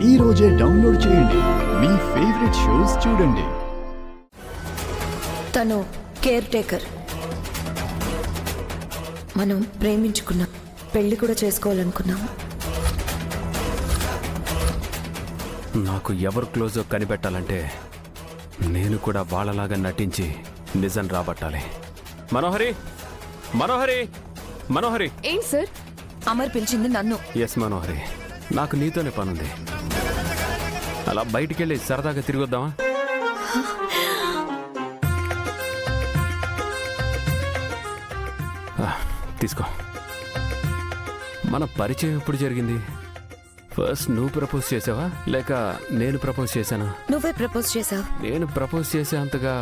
ఈ రోజే డౌన్లోడ్ చేయండి. మీ ఫేవరెట్ షోస్ చూడండి. తను కేర్ టేకర్. మనం ప్రేమించుకున్నాం, పెళ్లి కూడా చేసుకోవాలనుకున్నాం. నాకు ఎవరు క్లోజో కనిపెట్టాలంటే నేను కూడా వాళ్ళలాగా నటించి నిజం రాబట్టాలి. మనోహరి, మనోహరి, మనోహరి. ఏంటి సార్? అమర్ పిలిచింది నన్ను. ఎస్ మనోహరి, నాకు నీతోనే పనుంది. అలా బయటికెళ్ళి సరదాగా తిరిగొద్దామా? తీసుకో. మన పరిచయం ఎప్పుడు జరిగింది? ఫస్ట్ నువ్వు ప్రపోజ్ చేసావా లేక నేను ప్రపోజ్ చేశానా? నువ్వే ప్రపోజ్ చేసావు. నేను ప్రపోజ్ చేసే అంతగా